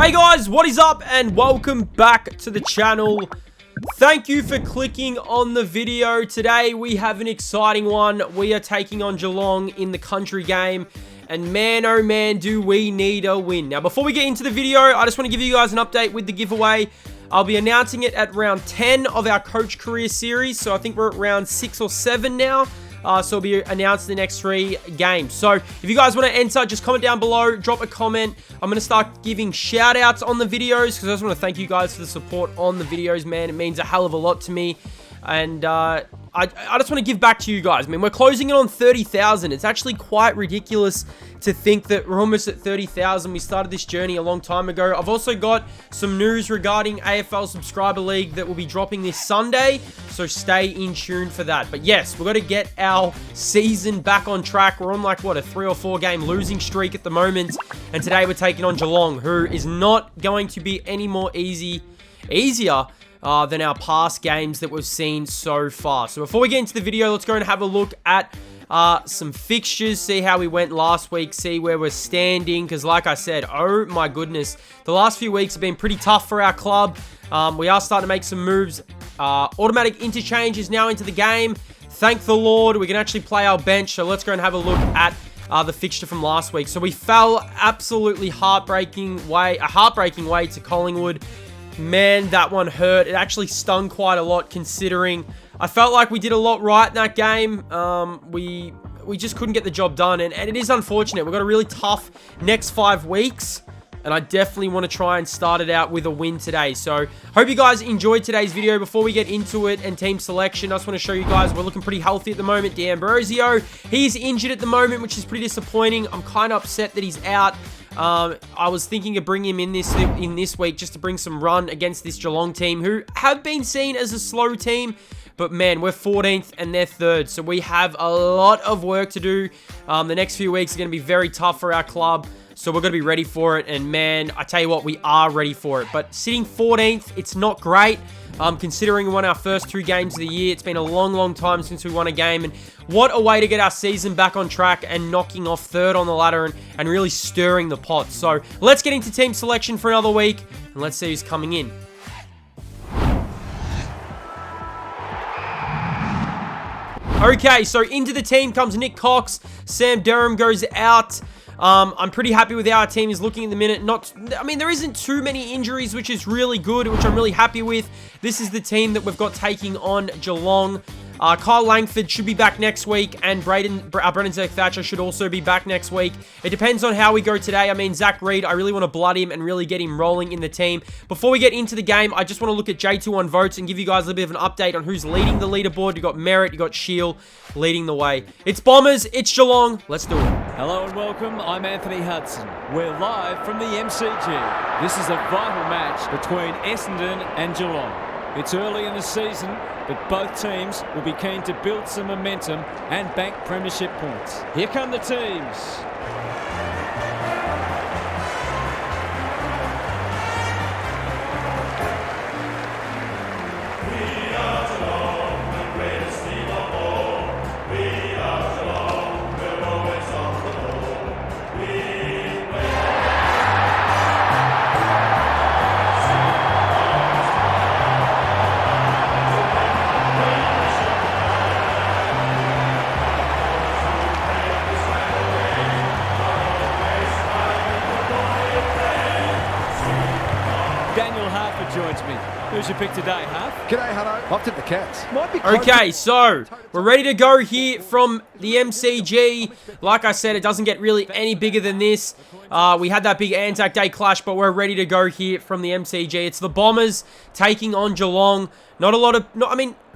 Hey guys, what is up and welcome back to the channel. Thank you for clicking on the video. Today we have an exciting one. We are taking on Geelong in the country game. And man, oh man, do we need a win. Now, before we get into the video, I just want to give you guys an update with the giveaway. I'll be announcing it at round 10 of our Coach Career Series. So I think we're at round 6 or 7 now. So it'll be announced in the next 3 games. So if you guys want to enter, just comment down below, drop a comment. I'm going to start giving shout outs on the videos because I just want to thank you guys for the support on the videos, man. It means a hell of a lot to me. And I just want to give back to you guys. I mean, we're closing in on 30,000. It's actually quite ridiculous to think that we're almost at 30,000. We started this journey a long time ago. I've also got some news regarding AFL Subscriber League that will be dropping this Sunday, so stay in tune for that. But yes, we've got to get our season back on track. We're on like, what, a 3 or 4 game losing streak at the moment, and today we're taking on Geelong, who is not going to be any more easier than our past games that we've seen so far. So before we get into the video, let's go and have a look at some fixtures, see how we went last week, see where we're standing, because like I said, oh my goodness, the last few weeks have been pretty tough for our club. We are starting to make some moves. Automatic interchange is now into the game. Thank the Lord, we can actually play our bench, so let's go and have a look at the fixture from last week. So we fell absolutely heartbreaking way to Collingwood. Man, that one hurt. It actually stung quite a lot considering I felt like we did a lot right in that game. We just couldn't get the job done, and it is unfortunate. We've got a really tough next 5 weeks, and I definitely want to try and start it out with a win today. So, hope you guys enjoyed today's video. Before we get into it and team selection, I just want to show you guys we're looking pretty healthy at the moment. D'Ambrosio, he's injured at the moment, which is pretty disappointing. I'm kind of upset that he's out. I was thinking of bringing him in this week just to bring some run against this Geelong team, who have been seen as a slow team. But man, we're 14th and they're 3rd, so we have a lot of work to do. The next few weeks are going to be very tough for our club, so we're going to be ready for it. And man, I tell you what, we are ready for it. But sitting 14th, it's not great. Considering we won our first 2 games of the year. It's been a long, long time since we won a game. And what a way to get our season back on track and knocking off 3rd on the ladder and really stirring the pot. So let's get into team selection for another week. And let's see who's coming in. Okay, so into the team comes Nick Cox. Sam Durham goes out. I'm pretty happy with how our team is looking at the minute. There isn't too many injuries, which is really good, which I'm really happy with. This is the team that we've got taking on Geelong. Kyle Langford should be back next week, and Brendan Thatcher should also be back next week. It depends on how we go today. I mean, Zach Reid, I really want to blood him and really get him rolling in the team. Before we get into the game, I just want to look at J21 votes and give you guys a little bit of an update on who's leading the leaderboard. You got Merritt, you got Shield leading the way. It's Bombers, it's Geelong. Let's do it. Hello and welcome. I'm Anthony Hudson. We're live from the MCG. This is a vital match between Essendon and Geelong. It's early in the season, but both teams will be keen to build some momentum and bank premiership points. Here come the teams. Joins me. Who's your pick today, Huff? G'day, Hutto. I've tipped the Cats. Okay, so we're ready to go here from the MCG. Like I said, it doesn't get really any bigger than this. We had that big Anzac Day clash, but we're ready to go here from the MCG. It's the Bombers taking on Geelong.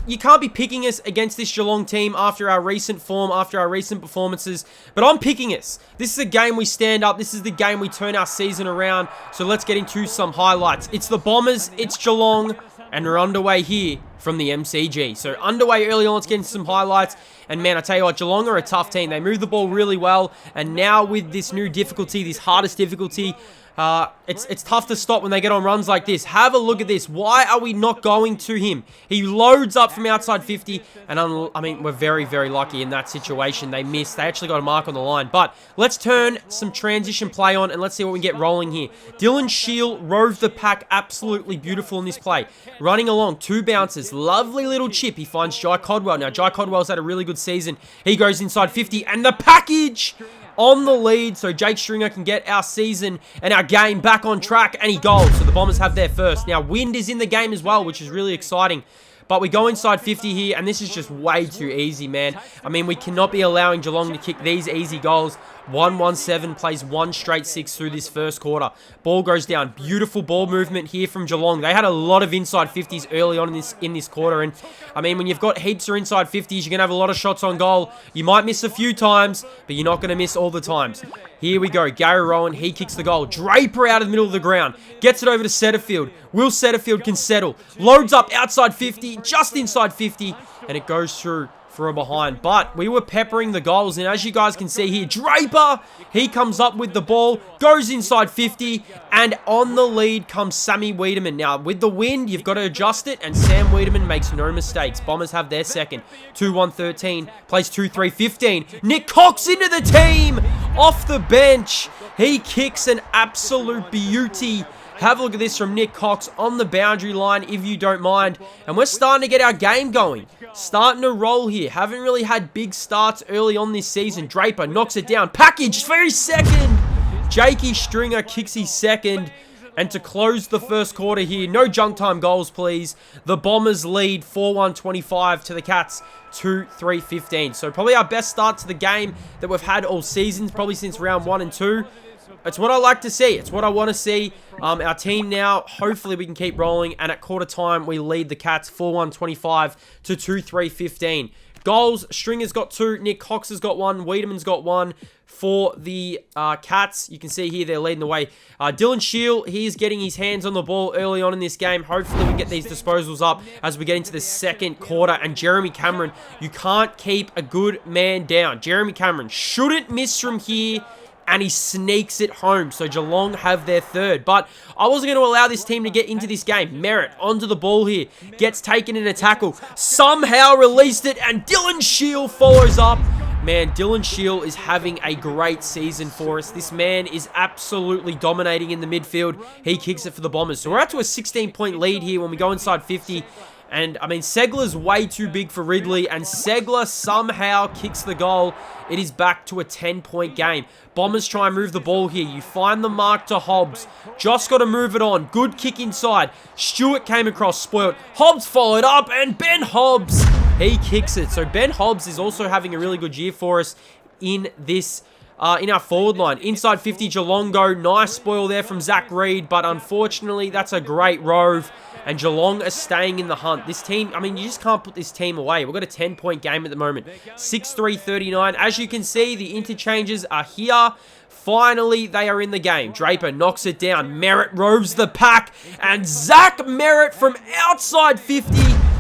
You can't be picking us against this Geelong team after our recent form, after our recent performances. But I'm picking us. This is a game we stand up. This is the game we turn our season around. So let's get into some highlights. It's the Bombers, it's Geelong, and we're underway here from the MCG. So underway early on, let's get into some highlights. And man, I tell you what, Geelong are a tough team. They move the ball really well. And now with this new difficulty, this hardest difficulty, It's tough to stop when they get on runs like this. Have a look at this. Why are we not going to him? He loads up from outside 50, and I mean, we're very, very lucky in that situation. They missed. They actually got a mark on the line. But let's turn some transition play on, and let's see what we can get rolling here. Dylan Shield rove the pack absolutely beautiful in this play. Running along, 2 bounces. Lovely little chip. He finds Jai Codwell. Now, Jai Codwell's had a really good season. He goes inside 50, and the package on the lead, so Jake Stringer can get our season and our game back on track, and he goals, so the Bombers have their first. Now, wind is in the game as well, which is really exciting, but we go inside 50 here, and this is just way too easy, man. I mean, we cannot be allowing Geelong to kick these easy goals. 1-1-7 plays 1 straight 6 through this first quarter. Ball goes down. Beautiful ball movement here from Geelong. They had a lot of inside 50s early on in this quarter, and I mean, when you've got heaps of inside 50s, you're going to have a lot of shots on goal. You might miss a few times, but you're not going to miss all the times. Here we go. Gary Rowan, he kicks the goal. Draper out of the middle of the ground. Gets it over to Setterfield. Will Setterfield can settle. Loads up outside 50, just inside 50, and it goes through for a behind. But we were peppering the goals, and as you guys can see here, Draper, he comes up with the ball, goes inside 50, and on the lead comes Sammy Wiedemann. Now, with the wind, you've got to adjust it, and Sam Wiedemann makes no mistakes. Bombers have their second. 2-1-13, plays 2-3-15. Nick Cox into the team, off the bench. He kicks an absolute beauty. Have a look at this from Nick Cox on the boundary line, if you don't mind. And we're starting to get our game going. Starting to roll here. Haven't really had big starts early on this season. Draper knocks it down. Package for his second. Jakey Stringer kicks his second. And to close the first quarter here, no junk time goals, please. The Bombers lead 4-1-25 to the Cats 2-3-15. So probably our best start to the game that we've had all seasons, probably since round 1 and 2. It's what I like to see. It's what I want to see. Our team now, hopefully we can keep rolling. And at quarter time, we lead the Cats 4-1-25 to 2-3-15. Goals, Stringer's got 2. Nick Cox has got 1. Wiedemann's got 1 for the Cats. You can see here they're leading the way. Dylan Shield, he's getting his hands on the ball early on in this game. Hopefully we can get these disposals up as we get into the second quarter. And Jeremy Cameron, you can't keep a good man down. Jeremy Cameron shouldn't miss from here, and he sneaks it home. So Geelong have their third. But I wasn't going to allow this team to get into this game. Merritt onto the ball here. Gets taken in a tackle. Somehow released it, and Dylan Shield follows up. Man, Dylan Shield is having a great season for us. This man is absolutely dominating in the midfield. He kicks it for the Bombers. So we're out to a 16-point lead here when we go inside 50. And, I mean, Segler's way too big for Ridley, and Segler somehow kicks the goal. It is back to a 10-point game. Bombers try and move the ball here. You find the mark to Hobbs. Just got to move it on. Good kick inside. Stewart came across, spoiled. Hobbs followed up, and Ben Hobbs, he kicks it. So Ben Hobbs is also having a really good year for us in this in our forward line. Inside 50, Geelong go. Nice spoil there from Zach Reed, but unfortunately, that's a great rove. And Geelong are staying in the hunt. This team, I mean, you just can't put this team away. We've got a 10-point game at the moment. 6-3-39. As you can see, the interchanges are here. Finally, they are in the game. Draper knocks it down. Merritt roves the pack. And Zach Merritt from outside 50.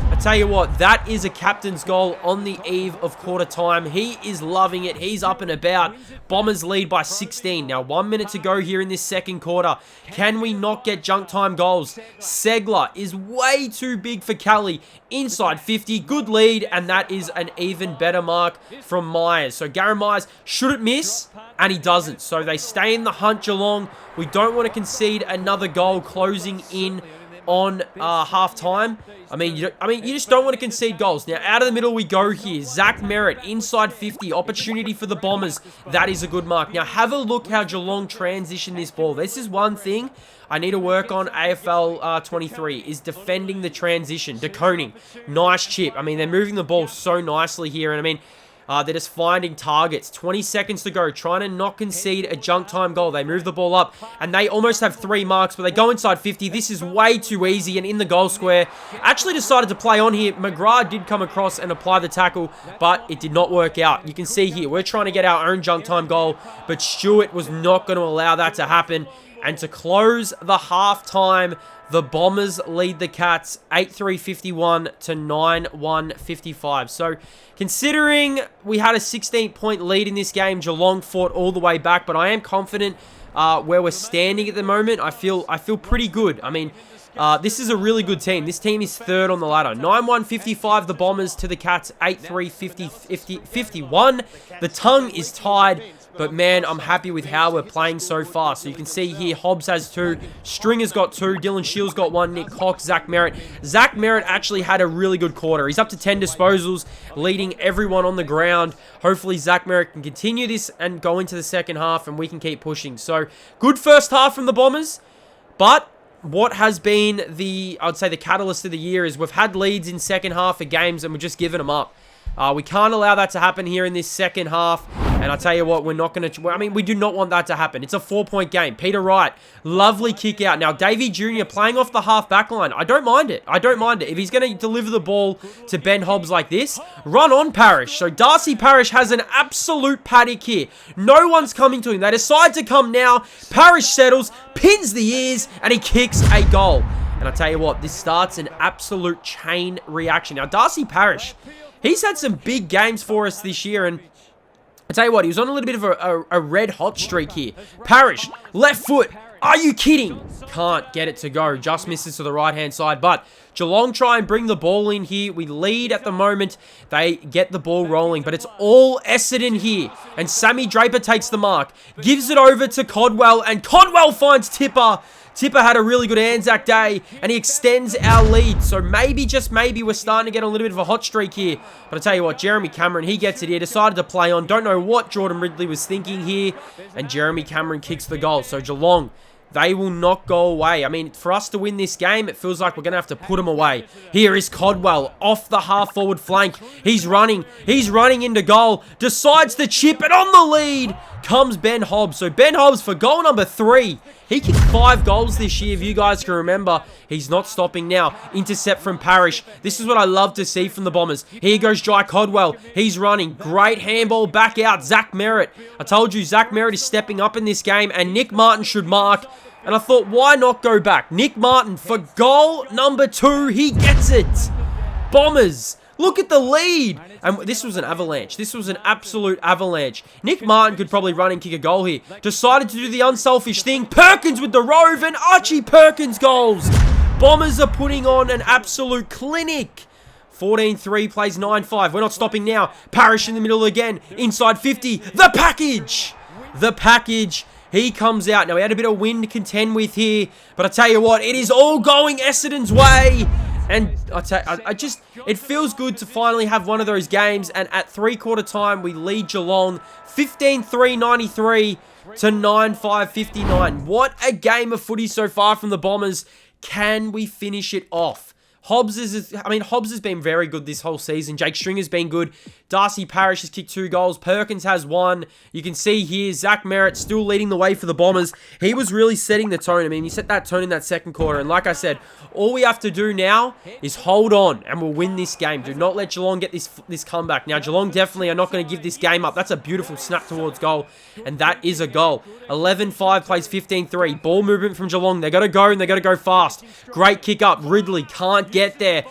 I tell you what, that is a captain's goal on the eve of quarter time. He is loving it. He's up and about. Bombers lead by 16. Now, 1 minute to go here in this second quarter. Can we not get junk time goals? Segler is way too big for Kelly. Inside 50, good lead, and that is an even better mark from Myers. So, Gary Myers shouldn't miss, and he doesn't. So, they stay in the hunt, Geelong. We don't want to concede another goal closing in on half-time. I mean, you just don't want to concede goals. Now, out of the middle we go here. Zach Merritt, inside 50. Opportunity for the Bombers. That is a good mark. Now, have a look how Geelong transition this ball. This is one thing I need to work on AFL 23, is defending the transition. DeConing, nice chip. I mean, they're moving the ball so nicely here. And I mean, they're just finding targets. 20 seconds to go. Trying to not concede a junk time goal. They move the ball up, and they almost have 3 marks, but they go inside 50. This is way too easy, and in the goal square. Actually decided to play on here. McGrath did come across and apply the tackle, but it did not work out. You can see here, we're trying to get our own junk time goal, but Stewart was not going to allow that to happen. And to close the halftime, the Bombers lead the Cats 8-3-51 to 9-1-55. So, considering we had a 16-point lead in this game, Geelong fought all the way back, but I am confident where we're standing at the moment, I feel pretty good. I mean, this is a really good team. This team is third on the ladder. 9-1-55 the Bombers to the Cats 8-3-51. The tongue is tied. But, man, I'm happy with how we're playing so far. So, you can see here, Hobbs has 2. Stringer's got 2. Dylan Shields got 1. Nick Cox, Zach Merritt. Zach Merritt actually had a really good quarter. He's up to 10 disposals, leading everyone on the ground. Hopefully, Zach Merritt can continue this and go into the second half, and we can keep pushing. So, good first half from the Bombers. But what has been I'd say the catalyst of the year is we've had leads in second half of games, and we've just given them up. We can't allow that to happen here in this second half. And I tell you what, we're not going to... I mean, we do not want that to happen. It's a 4-point game. Peter Wright, lovely kick out. Now, Davey Jr. playing off the half-back line. I don't mind it. I don't mind it. If he's going to deliver the ball to Ben Hobbs like this, run on Parrish. So, Darcy Parrish has an absolute paddock here. No one's coming to him. They decide to come now. Parrish settles, pins the ears, and he kicks a goal. And I tell you what, this starts an absolute chain reaction. Now, Darcy Parrish, he's had some big games for us this year, and I tell you what, he was on a little bit of a red-hot streak here. Parrish, left foot. Are you kidding? Can't get it to go. Just misses to the right-hand side. But Geelong try and bring the ball in here. We lead at the moment. They get the ball rolling. But it's all Essendon here. And Sammy Draper takes the mark. Gives it over to Codwell. And Codwell finds Tipper. Tipper had a really good Anzac day, and he extends our lead. So maybe, just maybe, we're starting to get a little bit of a hot streak here. But I tell you what, Jeremy Cameron, he gets it here. Decided to play on. Don't know what Jordan Ridley was thinking here. And Jeremy Cameron kicks the goal. So Geelong, they will not go away. I mean, for us to win this game, it feels like we're going to have to put them away. Here is Codwell off the half-forward flank. He's running. He's running into goal. Decides to chip, and on the lead comes Ben Hobbs. So Ben Hobbs for goal number 3. He kicked 5 goals this year, if you guys can remember. He's not stopping now. Intercept from Parrish. This is what I love to see from the Bombers. Here goes Jai Codwell. He's running. Great handball back out. Zach Merritt. I told you, Zach Merritt is stepping up in this game, and Nick Martin should mark. And I thought, why not go back? Nick Martin for goal number 2. He gets it. Bombers, look at the lead. And this was an avalanche. This was an absolute avalanche. Nick Martin could probably run and kick a goal here. Decided to do the unselfish thing. Perkins with the rove, and Archie Perkins goals. Bombers are putting on an absolute clinic. 14-3 plays 9-5. We're not stopping now. Parrish in the middle again. Inside 50. The package. The package. He comes out. Now, we had a bit of wind to contend with here. But I tell you what, it is all going Essendon's way. And it feels good to finally have one of those games. And at three-quarter time, we lead Geelong 15-3-93 to 9-5-59. What a game of footy so far from the Bombers. Can we finish it off? Hobbs has been very good this whole season. Jake Stringer's been good. Darcy Parrish has kicked 2 goals. Perkins has 1. You can see here, Zach Merritt still leading the way for the Bombers. He was really setting the tone. I mean, he set that tone in that second quarter. And like I said, all we have to do now is hold on and we'll win this game. Do not let Geelong get this comeback. Now, Geelong definitely are not going to give this game up. That's a beautiful snap towards goal. And that is a goal. 11-5 plays 15-3. Ball movement from Geelong. They got to go and they got to go fast. Great kick up. Ridley can't get there.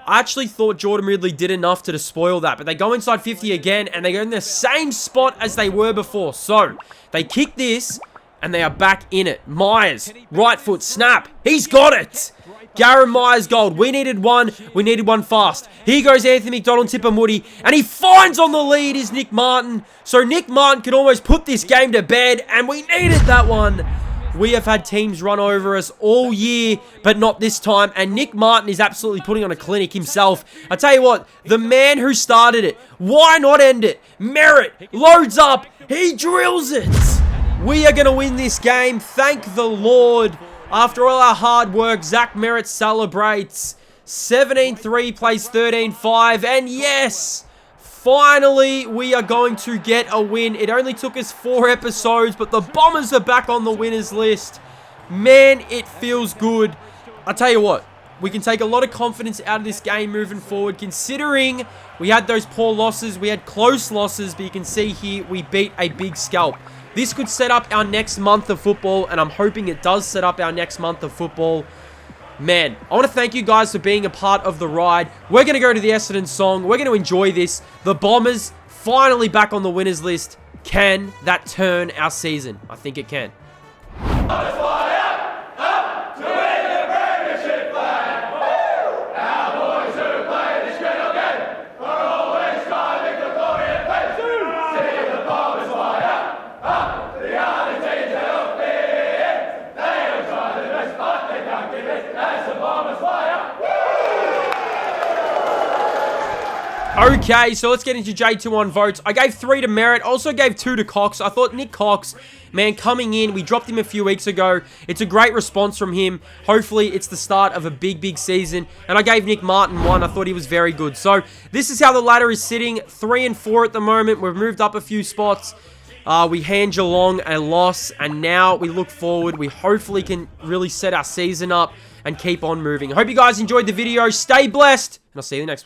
I actually thought Jordan Ridley did enough to spoil that, but they go inside 50 again, and they go in the same spot as they were before. So, they kick this, and they are back in it. Myers, right foot, snap. He's got it. Garen Myers gold. We needed one. We needed one fast. Here goes Anthony McDonald, Tipper Moody, and he finds on the lead is Nick Martin. So, Nick Martin could almost put this game to bed, and we needed that one. We have had teams run over us all year, but not this time. And Nick Martin is absolutely putting on a clinic himself. I tell you what, the man who started it, why not end it? Merritt loads up. He drills it. We are going to win this game. Thank the Lord. After all our hard work, Zach Merritt celebrates. 17-3 plays 13-5. And yes, finally, we are going to get a win. It only took us 4 episodes, but the Bombers are back on the winners list. Man, it feels good. I tell you what, we can take a lot of confidence out of this game moving forward, considering we had those poor losses. We had close losses, but you can see here we beat a big scalp. This could set up our next month of football, and I'm hoping it does set up our next month of football. Man, I want to thank you guys for being a part of the ride. We're going to go to the Essendon song. We're going to enjoy this. The Bombers finally back on the winners list. Can that turn our season? I think it can. Okay, so let's get into J21 votes. I gave 3 to Merritt, also gave 2 to Cox. I thought Nick Cox, man, coming in, we dropped him a few weeks ago. It's a great response from him. Hopefully, it's the start of a big, big season. And I gave Nick Martin 1. I thought he was very good. So, this is how the ladder is sitting. 3 and 4 at the moment. We've moved up a few spots. We hand Geelong a loss, and now we look forward. We hopefully can really set our season up and keep on moving. I hope you guys enjoyed the video. Stay blessed, and I'll see you in the next one.